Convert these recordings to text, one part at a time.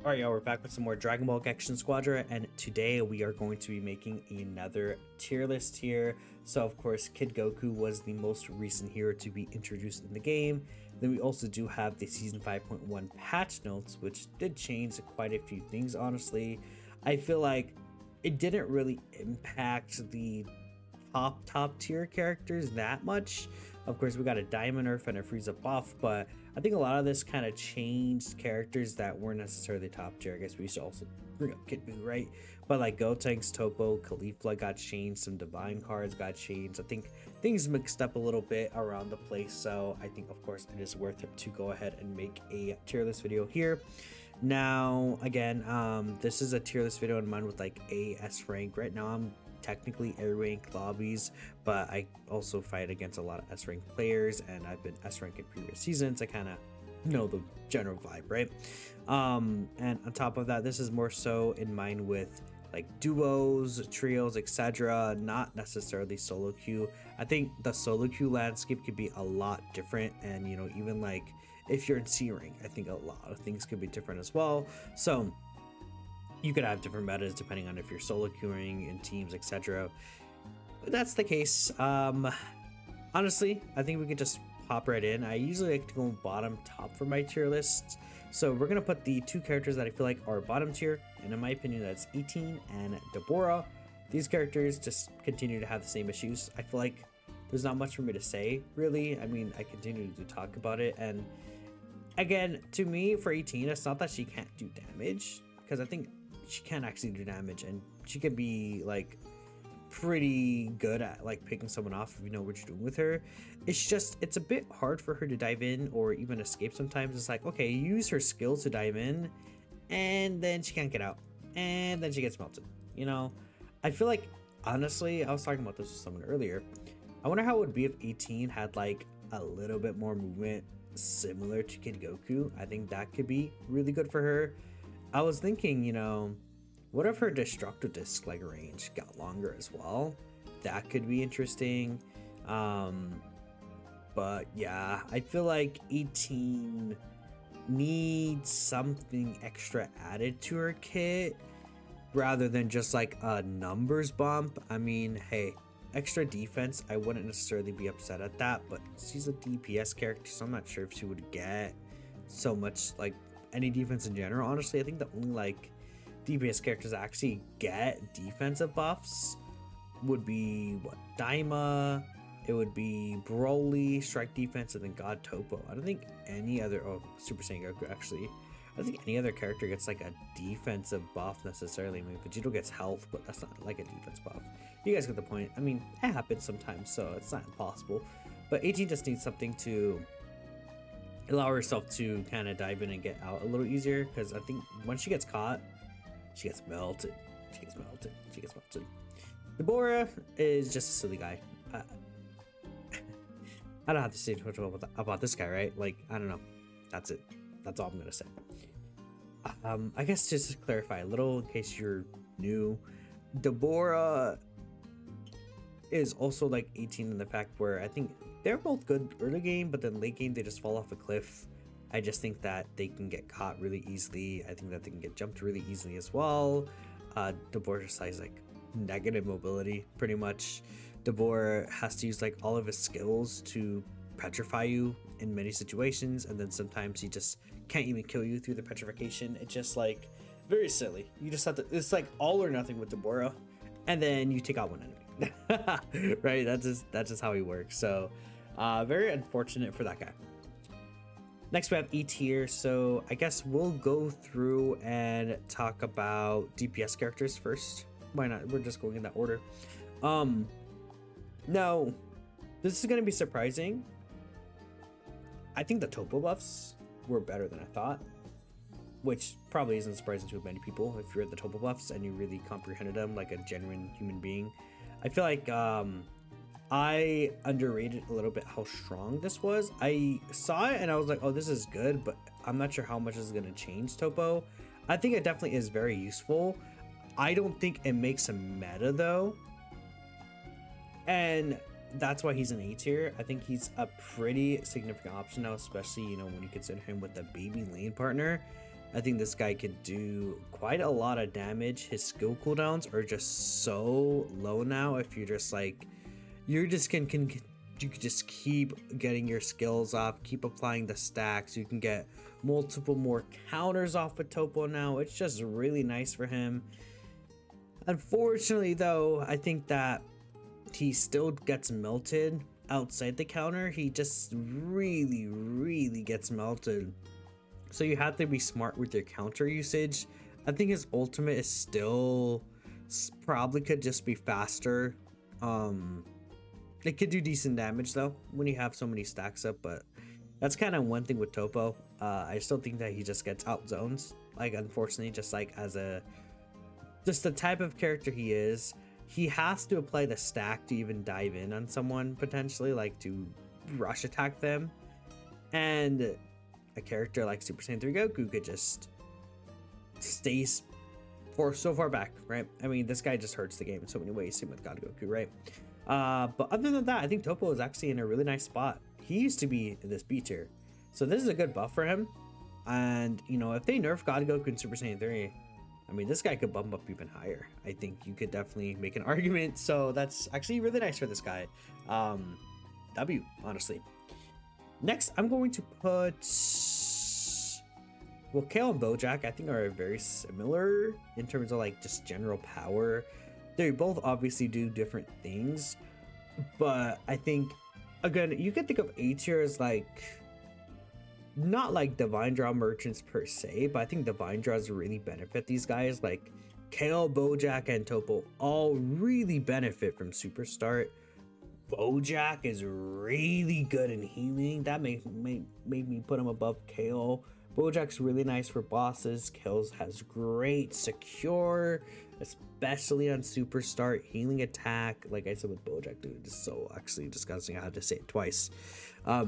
Alright, y'all, we're back with some more Dragon Ball Gekishin Squadra, and today we are going to be making another tier list here. So, of course, Kid Goku was the most recent hero to be introduced in the game. Then we also do have the Season 5.1 patch notes, which did change quite a few things, honestly. I feel like it didn't really impact the top tier characters that much. Of course, we got a Diamond Earth and a Frieza buff, but I think a lot of this kind of changed characters that weren't necessarily top tier. I guess we should also bring up Kid Buu, right? But like Gotenks, Topo, Caulifla got changed, some Divine cards got changed. I think things mixed up a little bit around the place, so I think, of course, it is worth it to go ahead and make a tier list video here. Now, again, this is a tier list video in mind with like A, S rank. Right now, I'm technically A rank lobbies, but I also fight against a lot of S rank players, and I've been S rank in previous seasons. I kind of know the general vibe, right? And on top of that, this is more so in mind with like duos, trios, etc., not necessarily solo queue. I think the solo queue landscape could be a lot different, and you know, even like if you're in C rank, I think a lot of things could be different as well. So you could have different metas depending on if you're solo queuing in teams, etc. But that's the case. Honestly, I think we could just hop right in. I usually like to go bottom top for my tier lists. So we're gonna put the two characters that I feel like are bottom tier, and in my opinion, that's 18 and Deborah. These characters just continue to have the same issues. I feel like there's not much for me to say, really. I mean, I continue to talk about it, and again, to me, for 18, it's not that she can't do damage, because I think she can actually do damage, and she can be like pretty good at like picking someone off if you know what you're doing with her. It's just, it's a bit hard for her to dive in or even escape sometimes. It's like, okay, use her skill to dive in, and then she can't get out, and then she gets melted, you know. I feel like, honestly, I was talking about this with someone earlier, I wonder how it would be if 18 had like a little bit more movement similar to Kid Goku. I think that could be really good for her. I was thinking, you know, what if her destructive disc like range got longer as well? That could be interesting. But yeah, I feel like 18 needs something extra added to her kit rather than just like a numbers bump. I mean, hey, extra defense, I wouldn't necessarily be upset at that, but she's a DPS character, so I'm not sure if she would get so much like any defense in general. Honestly, I think the only like DPS characters that actually get defensive buffs would be what, Daima, it would be Broly, strike defense, and then God Topo. I don't think any other, oh, Super Saiyan Goku actually, I don't think any other character gets like a defensive buff necessarily. I mean, Vegeta gets health, but that's not like a defense buff. You guys get the point. I mean, it happens sometimes, so it's not impossible, but 18 just needs something to allow herself to kind of dive in and get out a little easier, because I think once she gets caught, she gets melted. She gets melted. She gets melted. Deborah is just a silly guy. I don't have to say too much about this guy, right? Like, I don't know. That's it. That's all I'm gonna say. I guess just to clarify a little, in case you're new, Deborah is also like 18 in the fact where I think they're both good early game, but then late game they just fall off a cliff. I just think that they can get caught really easily. I think that they can get jumped really easily as well. Deborah just has like negative mobility pretty much. Deborah has to use like all of his skills to petrify you in many situations, and then sometimes he just can't even kill you through the petrification. It's just like very silly. You just have to, it's like all or nothing with Deborah, and then you take out one enemy. Right, that's just how he works. So very unfortunate for that guy. Next we have E tier, so I guess we'll go through and talk about DPS characters first. Why not? We're just going in that order. Now this is gonna be surprising. I think the Topo buffs were better than I thought, which probably isn't surprising to many people if you're at the Topo buffs and you really comprehended them like a genuine human being. I feel like I underrated a little bit how strong this was. I saw it and I was like, oh, this is good, but I'm not sure how much this is going to change Topo. I think it definitely is very useful. I don't think it makes a meta though, and that's why he's an A tier. I think he's a pretty significant option now, especially, you know, when you consider him with a baby lane partner. I think this guy could do quite a lot of damage. His skill cooldowns are just so low now. If you're just like, you're just you can just keep getting your skills off, keep applying the stacks. You can get multiple more counters off with Topo now. It's just really nice for him. Unfortunately, though, I think that he still gets melted outside the counter. He just really gets melted. So you have to be smart with your counter usage. I think his ultimate is still probably could just be faster. It could do decent damage though when you have so many stacks up, but that's kind of one thing with Topo. I still think that he just gets out zones. Like, unfortunately, just like just the type of character he is, he has to apply the stack to even dive in on someone potentially, like to rush attack them. And a character like Super Saiyan 3 Goku could just stay so far back, right? I mean, this guy just hurts the game in so many ways, same with God Goku, right? But other than that, I think Topo is actually in a really nice spot. He used to be in this B tier, so this is a good buff for him. And you know, if they nerf God Goku in Super Saiyan 3, I mean, this guy could bump up even higher. I think you could definitely make an argument. So that's actually really nice for this guy. W, honestly. Next, I'm going to put, well, Kale and Bojack, I think, are very similar in terms of like just general power. They both obviously do different things, but I think, again, you could think of A tier as like, not like divine draw merchants per se, but I think divine draws really benefit these guys. Like Kale, Bojack, and Topo all really benefit from super start. Bojack is really good in healing. That made me put him above Kale. Bojack's really nice for bosses. Kale has great secure, especially on super start healing attack. Like I said with Bojack, dude, it's so actually disgusting. I had to say it twice. I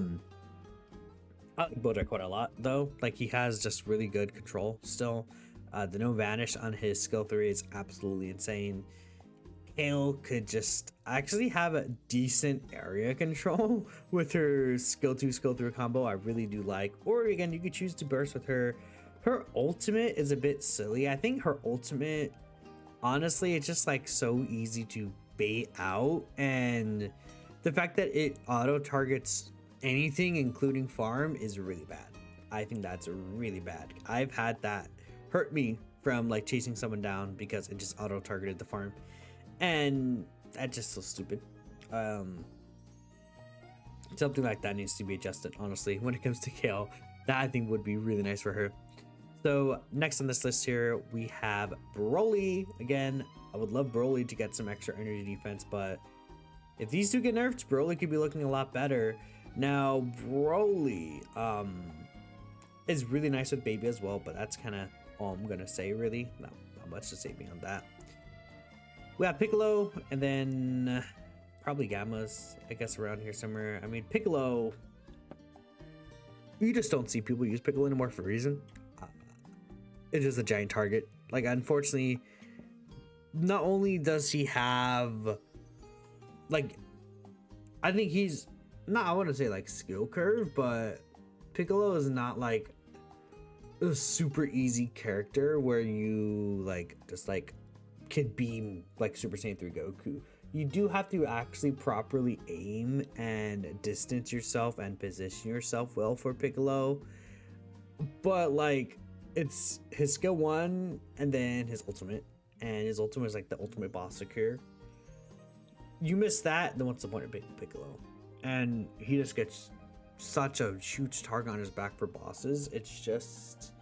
like Bojack quite a lot though. Like, he has just really good control still. The no vanish on his skill 3 is absolutely insane. Kale could just actually have a decent area control with her skill 2 skill 3 combo. I really do like. Or again, you could choose to burst with her. Her ultimate is a bit silly. I think her ultimate, honestly, it's just like so easy to bait out, and the fact that it auto targets anything including farm is really bad. I think that's really bad. I've had that hurt me from like chasing someone down because it just auto targeted the farm, and that's just so stupid. Something like that needs to be adjusted, honestly, when it comes to Kale. That I think would be really nice for her. So next on this list here, we have Broly. Again, I would love Broly to get some extra energy defense, but if these two get nerfed, Broly could be looking a lot better. Now, Broly is really nice with Baby as well, but that's kind of all I'm gonna say, really. Not much to say beyond that. We have Piccolo, and then probably Gammas, I guess, around here somewhere. I mean, Piccolo, you just don't see people use Piccolo anymore for a reason. It is a giant target. Like, unfortunately, not only does he have, like, I think he's not, I want to say like skill curve, but Piccolo is not like a super easy character where you like just like could beam like Super Saiyan 3 Goku. You do have to actually properly aim and distance yourself and position yourself well for Piccolo. But like, it's his skill 1 and then his ultimate, and his ultimate is like the ultimate boss secure. You miss that, then what's the point of Piccolo? And he just gets such a huge target on his back for bosses. It's just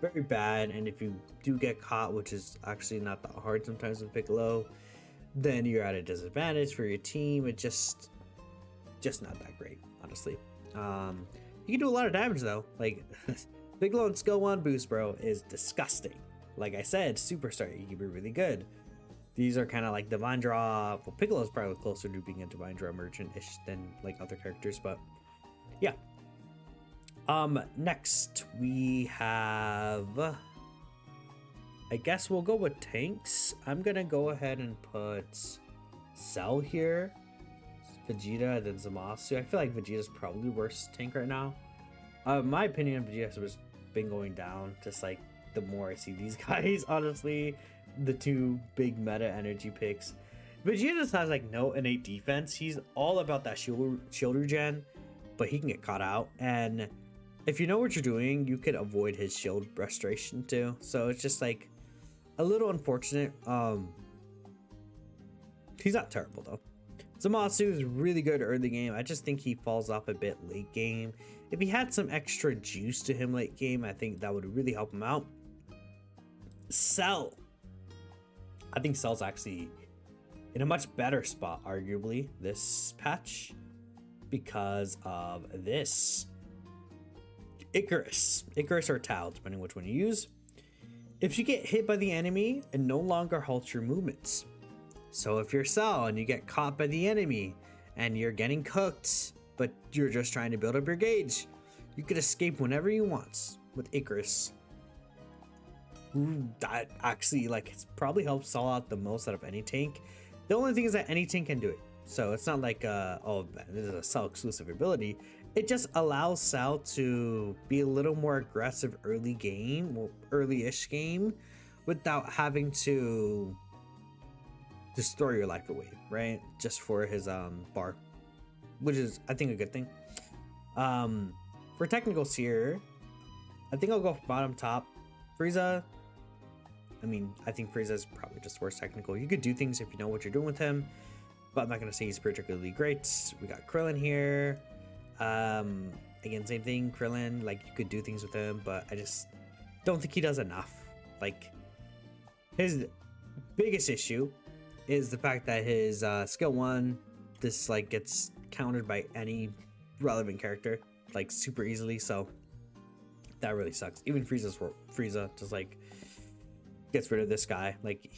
very bad. And if you do get caught, which is actually not that hard sometimes with Piccolo, then you're at a disadvantage for your team. It's just not that great, honestly. You can do a lot of damage though. Like Piccolo and skill 1 boost, bro, is disgusting. Like I said, Superstar, you can be really good. These are kind of like divine draw. Well, Piccolo is probably closer to being a divine draw merchant-ish than like other characters, but yeah. Next we have, I guess we'll go with tanks. I'm gonna go ahead and put Cell here, Vegeta, then Zamasu. I feel like Vegeta's probably the worst tank right now. My opinion, Vegeta has been going down, just like the more I see these guys, honestly. The two big meta energy picks. Vegeta just has like no innate defense. He's all about that shield regen, but he can get caught out. And if you know what you're doing, you could avoid his shield restoration too. So it's just like a little unfortunate. He's not terrible though. Zamasu is really good early game. I just think he falls off a bit late game. If he had some extra juice to him late game, I think that would really help him out. Cell. I think Cell's actually in a much better spot, arguably, this patch because of this. Icarus or Tao, depending which one you use. If you get hit by the enemy, it no longer halts your movements. So if you're Cell and you get caught by the enemy and you're getting cooked, but you're just trying to build up your gauge, you could escape whenever you want with Icarus. That actually, like, it probably helps Cell out the most out of any tank. The only thing is that any tank can do it. So it's not like, oh, this is a Cell exclusive ability. It just allows Cell to be a little more aggressive early game, or early-ish game, without having to just throw your life away, right? Just for his bar, which is, I think, a good thing. For technicals here, I think I'll go bottom top. Frieza, I mean, I think Frieza is probably just worst technical. You could do things if you know what you're doing with him, but I'm not gonna say he's particularly great. We got Krillin here. Again, same thing. Krillin, like, you could do things with him, but I just don't think he does enough. Like, his biggest issue is the fact that his skill 1, this like gets countered by any relevant character like super easily, so that really sucks. Even Frieza just like gets rid of this guy. Like,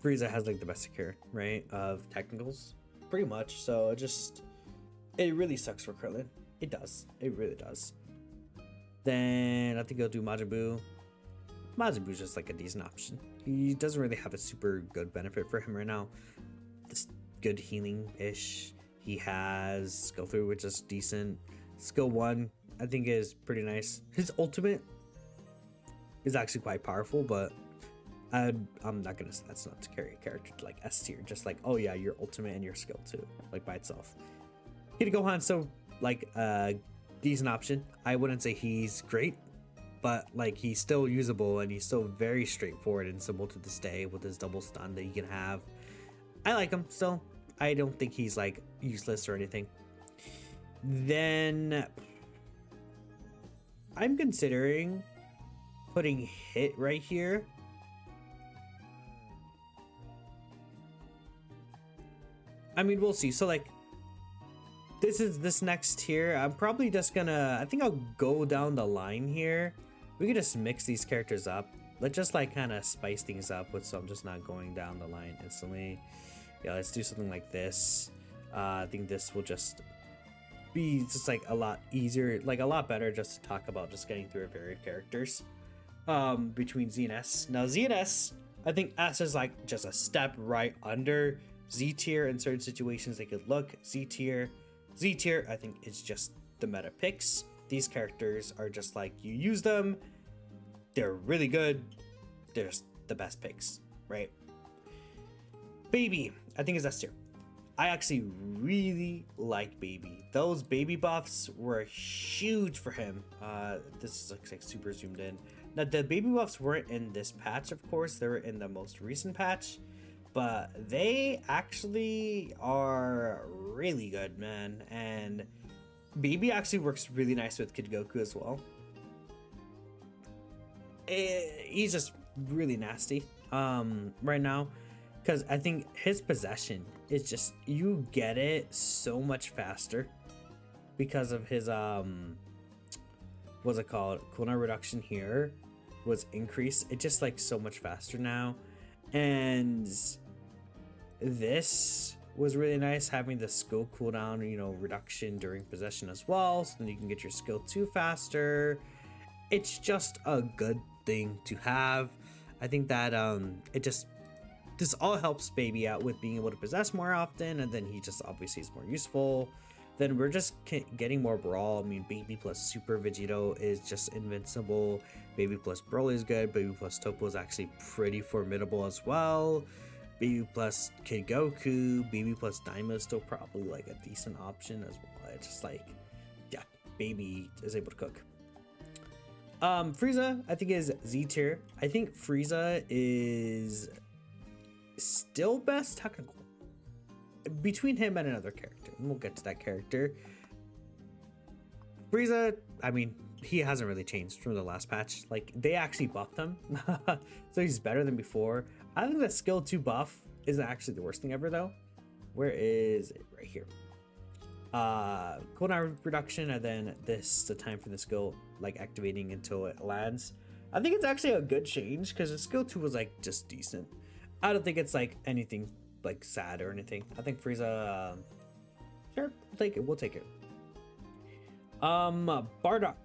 Frieza has like the best secure, right, of technicals pretty much. So it really sucks for Krillin. It does, it really does. Then I think I'll do Majin Buu. Majin Buu's just like a decent option. He doesn't really have a super good benefit for him right now. This good healing-ish. He has skill 3, which is decent. Skill 1, I think, is pretty nice. His ultimate is actually quite powerful, but I'm not gonna say that's not to carry a character to like S tier. Just like, oh yeah, your ultimate and your skill 2, like by itself. Kid Gohan's so like a decent option. I wouldn't say he's great, but like he's still usable and he's still very straightforward and simple to this day with his double stun that you can have. I like him still. I don't think he's like useless or anything. Then I'm considering putting Hit right here. I mean, we'll see. So like this next tier, I'm probably just gonna, I think I'll go down the line here. We could just mix these characters up. Let's just like kind of spice things up with, so I'm just not going down the line instantly. Yeah, let's do something like this. I think this will just be just like a lot easier, like a lot better just to talk about just getting through a varied characters between Z and S. Now Z and S, I think S is like just a step right under Z tier in certain situations they could look. Z tier, I think it's just the meta picks. These characters are just like, you use them, they're really good, they're just the best picks, right? Baby, I think is S tier. I actually really like Baby. Those baby buffs were huge for him. This looks like super zoomed in. Now the baby buffs weren't in this patch, of course, they were in the most recent patch, but they actually are really good, man. And Baby actually works really nice with Kid Goku as well. He's just really nasty right now, because I think his possession is just, you get it so much faster because of his what's it called, cooldown reduction here was increased. It's just like so much faster now. And this was really nice, having the skill cooldown, you know, reduction during possession as well, so then you can get your skill 2 faster. It's just a good thing to have. I think that this all helps Baby out with being able to possess more often, and then he just obviously is more useful then we're just getting more Brawl. I mean, Baby plus Super Vegito is just invincible. Baby plus Broly is good. Baby plus Topo is actually pretty formidable as well. Baby plus Kid Goku, Baby plus Daima is still probably like a decent option as well. It's just like, yeah, Baby is able to cook. Frieza, I think, is Z tier. I think Frieza is still best technical between him and another character, and we'll get to that character. Frieza, I mean, he hasn't really changed from the last patch. Like, they actually buffed him, so he's better than before. I think the skill 2 buff isn't actually the worst thing ever, though. Where is it? Right here. Cooldown reduction, and then the time for the skill like activating until it lands. I think it's actually a good change because the skill 2 was like just decent. I don't think it's like anything like sad or anything. I think Frieza, sure, we'll take it. Bardock,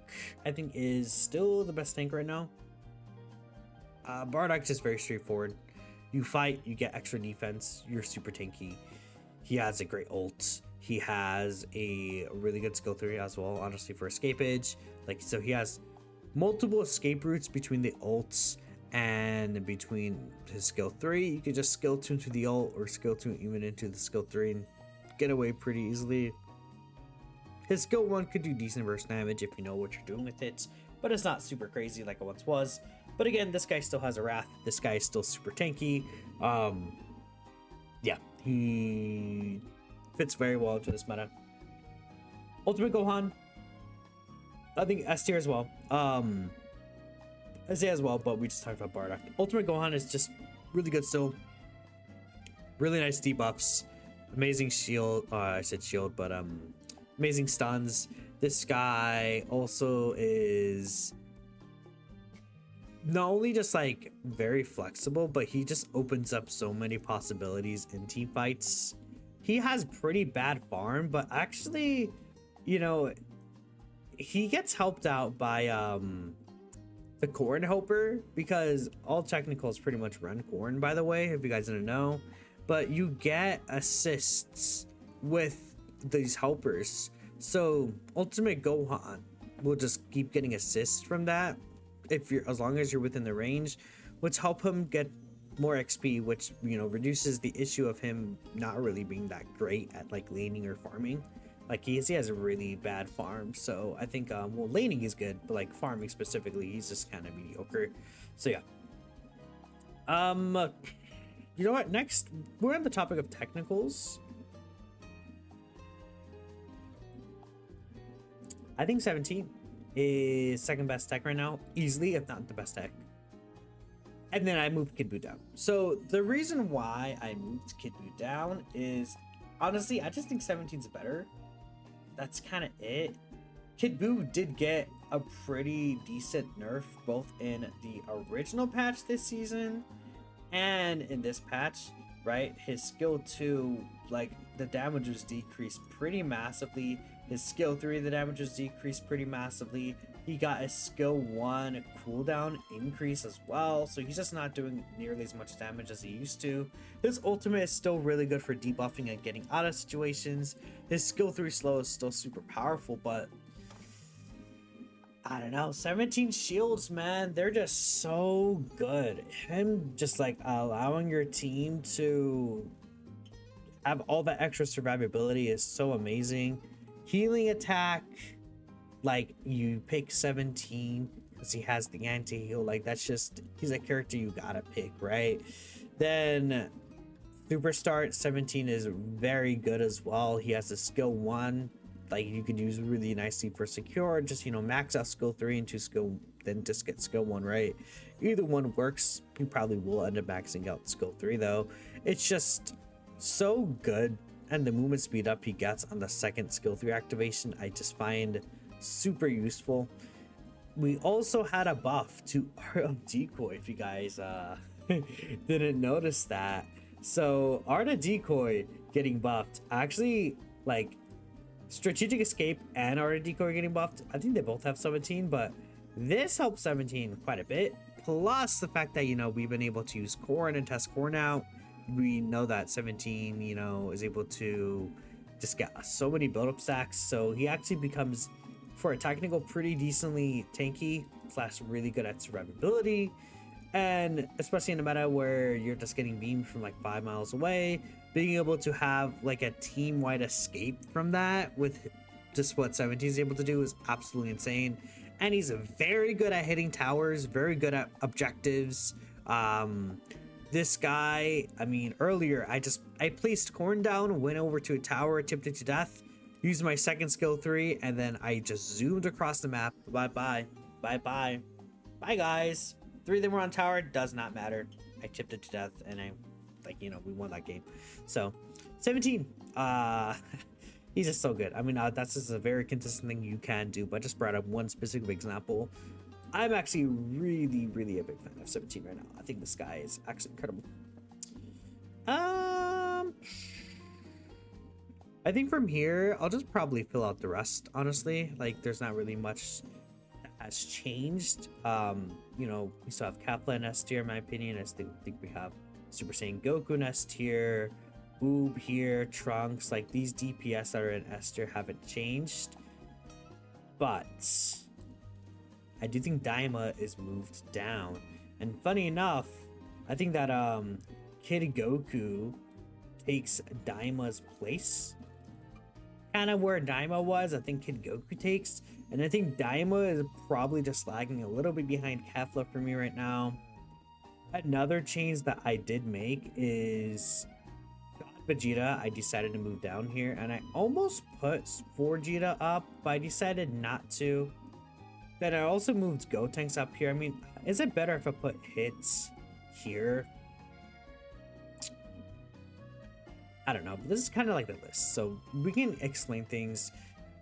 I think, is still the best tank right now. Bardock is very straightforward. You fight, you get extra defense, you're super tanky. He has a great ult. He has a really good skill 3 as well, honestly, for escapage. Like, so he has multiple escape routes between the ults and between his skill 3. You could just skill 2 into the ult or skill 2 even into the skill 3 and get away pretty easily. His skill 1 could do decent burst damage if you know what you're doing with it, but it's not super crazy like it once was. But again, this guy still has a Wrath. This guy is still super tanky. Yeah, he fits very well into this meta. Ultimate Gohan, I think S tier as well. S tier as well, but we just talked about Bardock. Ultimate Gohan is just really good still. Really nice debuffs. Amazing shield. I said shield, but amazing stuns. This guy also is not only just like very flexible, but he just opens up so many possibilities in team fights. He has pretty bad farm, but actually, you know, he gets helped out by the Corn Helper, because all technicals pretty much run Corn, by the way, if you guys didn't know. But you get assists with these helpers. So Ultimate Gohan will just keep getting assists from that as long as you're within the range, which help him get more XP, which, you know, reduces the issue of him not really being that great at like laning or farming. Like he has a really bad farm, so I think well, laning is good, but like farming specifically, he's just kind of mediocre. So yeah. You know what? Next, we're on the topic of technicals. I think 17 is second best tech right now, easily, if not the best tech. And then I moved Kid Buu down. So the reason why I moved Kid Buu down is, honestly, I just think 17's better. That's kind of it. Kid Buu did get a pretty decent nerf both in the original patch this season and in this patch, right? His skill 2, like, the damage was decreased pretty massively. His skill 3, the damage was decreased pretty massively. He got a skill 1 cooldown increase as well, so he's just not doing nearly as much damage as he used to. His ultimate is still really good for debuffing and getting out of situations. His skill 3 slow is still super powerful, but I don't know, 17 shields, man, they're just so good. Him just like allowing your team to have all that extra survivability is so amazing. Healing attack, like, you pick 17 because he has the anti-heal, like, that's just, he's a character you gotta pick, right? Then Superstar 17 is very good as well. He has a skill 1, like, you could use really nicely for secure. Just, you know, max out skill 3 into skill, then just get skill 1, right? Either one works. You probably will end up maxing out skill 3 though. It's just so good, and the movement speed up he gets on the second skill 3 activation, I just find super useful. We also had a buff to Art of Decoy, if you guys didn't notice that. So Art of Decoy getting buffed, actually, like, Strategic Escape and Art of Decoy getting buffed, I think they both have 17, but this helps 17 quite a bit. Plus the fact that, you know, we've been able to use Corn and test Corn out. We know that 17, you know, is able to just got so many build-up stacks, so he actually becomes, for a technical, pretty decently tanky slash really good at survivability. And especially in a meta where you're just getting beamed from like 5 miles away, being able to have like a team-wide escape from that with just what 17 is able to do is absolutely insane. And he's very good at hitting towers, very good at objectives. This guy, I mean, earlier I placed corn down, went over to a tower, tipped it to death, used my second skill 3, and then I just zoomed across the map. Bye guys. 3 of them were on tower, does not matter. I tipped it to death, and we won that game. So 17, he's just so good. I mean, that's just a very consistent thing you can do, but I just brought up one specific example. I'm actually really, really a big fan of 17 right now. I think this guy is actually incredible. I think from here, I'll just probably fill out the rest, honestly. Like, there's not really much that has changed. We still have Kapla in S tier, in my opinion. I still think we have Super Saiyan Goku in S tier, Oob here, Trunks. Like, these DPS that are in S tier haven't changed. But I do think Daima is moved down. And funny enough, I think that Kid Goku takes Daima's place. Kind of where Daima was, I think Kid Goku takes. And I think Daima is probably just lagging a little bit behind Kefla for me right now. Another change that I did make is God Vegeta. I decided to move down here, and I almost put Vegeta up, but I decided not to. Then I also moved Gotenks up here. I mean, is it better if I put hits here? I don't know, but this is kind of like the list, so we can explain things.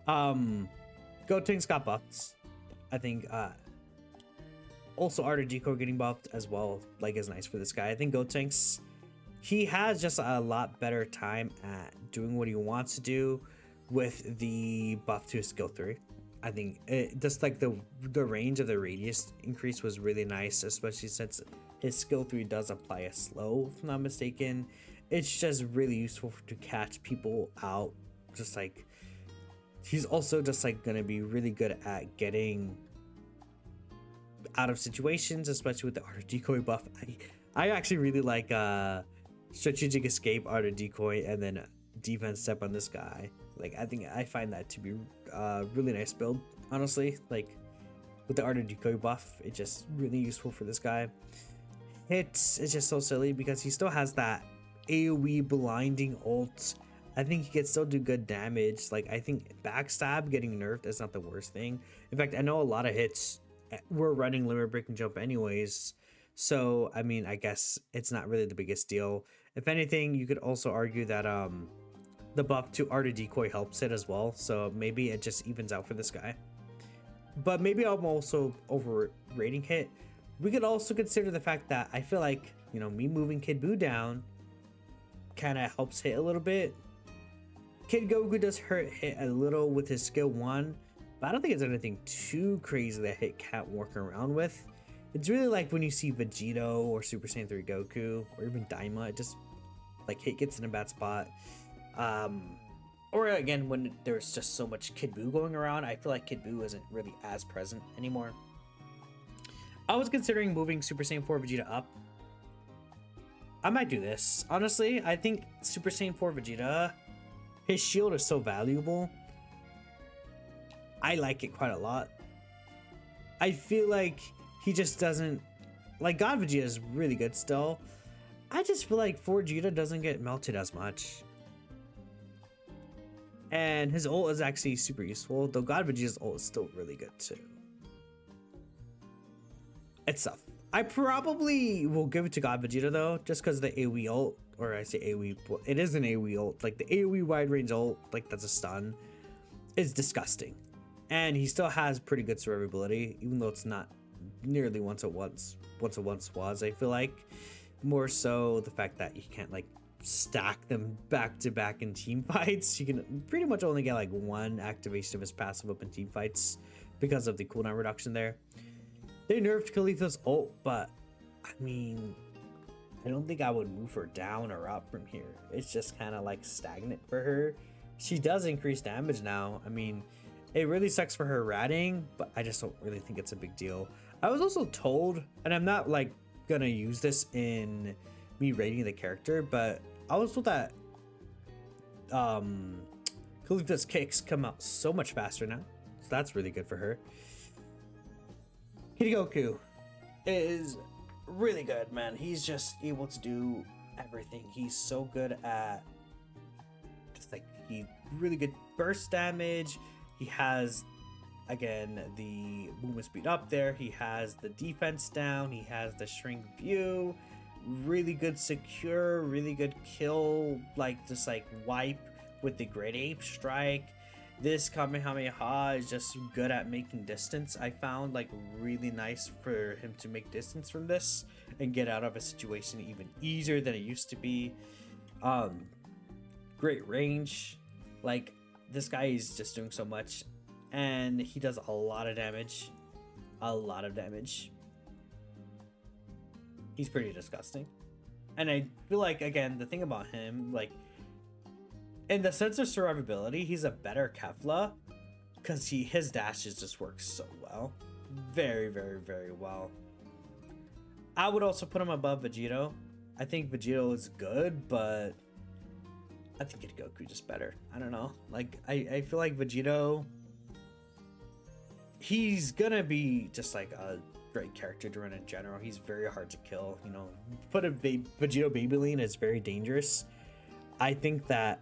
Gotenks got buffed. I think also Art of Decoy getting buffed as well, like, is nice for this guy. I think Gotenks, he has just a lot better time at doing what he wants to do with the buff to his skill 3. I think just like the range of the radius increase was really nice, especially since his skill 3 does apply a slow, if I'm not mistaken. It's just really useful to catch people out. Just like, he's also just like gonna be really good at getting out of situations, especially with the Art of Decoy buff. I actually really like strategic escape, Art of Decoy, and then defense step on this guy. Like, I find that to be really nice build, honestly. Like, with the Art of Decoy buff, it's just really useful for this guy. Hits is just so silly because he still has that AoE blinding ult. I think he can still do good damage. Like, I think backstab getting nerfed is not the worst thing. In fact, I know a lot of hits were running limit break and jump anyways, so I mean, I guess it's not really the biggest deal. If anything, you could also argue that the buff to Art of Decoy helps it as well, so maybe it just evens out for this guy. But maybe I'm also overrating hit. We could also consider the fact that I feel like, me moving Kid Buu down kind of helps hit a little bit. Kid Goku does hurt hit a little with his skill 1, but I don't think it's anything too crazy that hit can't work around with. It's really like when you see Vegito or Super Saiyan 3 Goku or even Daima, it just like hit gets in a bad spot. Or again, when there's just so much Kid Buu going around, I feel like Kid Buu isn't really as present anymore. I was considering moving Super Saiyan 4 Vegeta up. I might do this. Honestly, I think Super Saiyan 4 Vegeta, his shield is so valuable. I like it quite a lot. I feel like he just doesn't... Like, God Vegeta is really good still. I just feel like 4 Vegeta doesn't get melted as much. And his ult is actually super useful, though God Vegeta's ult is still really good too. It's tough. I probably will give it to God Vegeta though, just because the AoE ult, or I say AoE, it is an AoE ult, like the AoE wide range ult, like that's a stun, is disgusting. And he still has pretty good survivability, even though it's not nearly once it once was, I feel like. More so the fact that you can't like stack them back to back in team fights. You can pretty much only get like one activation of his passive up in team fights because of the cooldown reduction there. They nerfed Khalifa's ult, but I mean, I don't think I would move her down or up from here. It's just kind of like stagnant for her. she does increase damage now. I mean, it really sucks for her ratting, but I just don't really think it's a big deal. I was also told, and I'm not like gonna use this in me rating the character, but I was told that Kaluta's kicks come out so much faster now, so that's really good for her. Kid Goku is really good, man. He's just able to do everything. He's so good at just like he really good burst damage. He has again the movement speed up there. He has the defense down. He has the shrink view. Really good secure, really good kill, like just like wipe with the great ape strike. This Kamehameha is just good at making distance. I found like really nice for him to make distance from this and get out of a situation even easier than it used to be. Great range. Like this guy is just doing so much, and he does a lot of damage. A lot of damage. He's pretty disgusting. And I feel like, again, the thing about him, like, in the sense of survivability, he's a better Kefla, because his dashes just work so well. Very, very, very well. I would also put him above Vegito. I think Vegito is good, but I think Kid Goku just better. I don't know. Like, I feel like Vegito, he's gonna be just like a great character to run in general. He's very hard to kill. You know, put a Vegito Babyline is very dangerous. I think that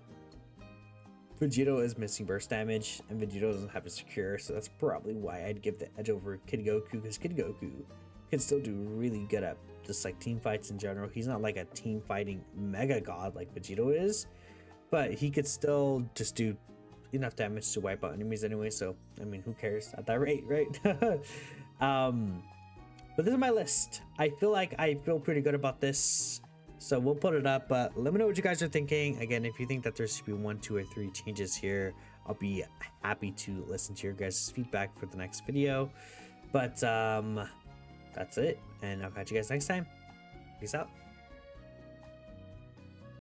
Vegito is missing burst damage, and Vegito doesn't have a secure, so that's probably why I'd give the edge over Kid Goku, because Kid Goku can still do really good at just like team fights in general. He's not like a team fighting mega god like Vegito is, but he could still just do enough damage to wipe out enemies anyway. So I mean, who cares at that rate, right? But this is my list. I feel pretty good about this, so we'll put it up. But let me know what you guys are thinking. Again, if you think that there should be 1, 2, or 3 changes here, I'll be happy to listen to your guys' feedback for the next video. But that's it, and I'll catch you guys next time. Peace out.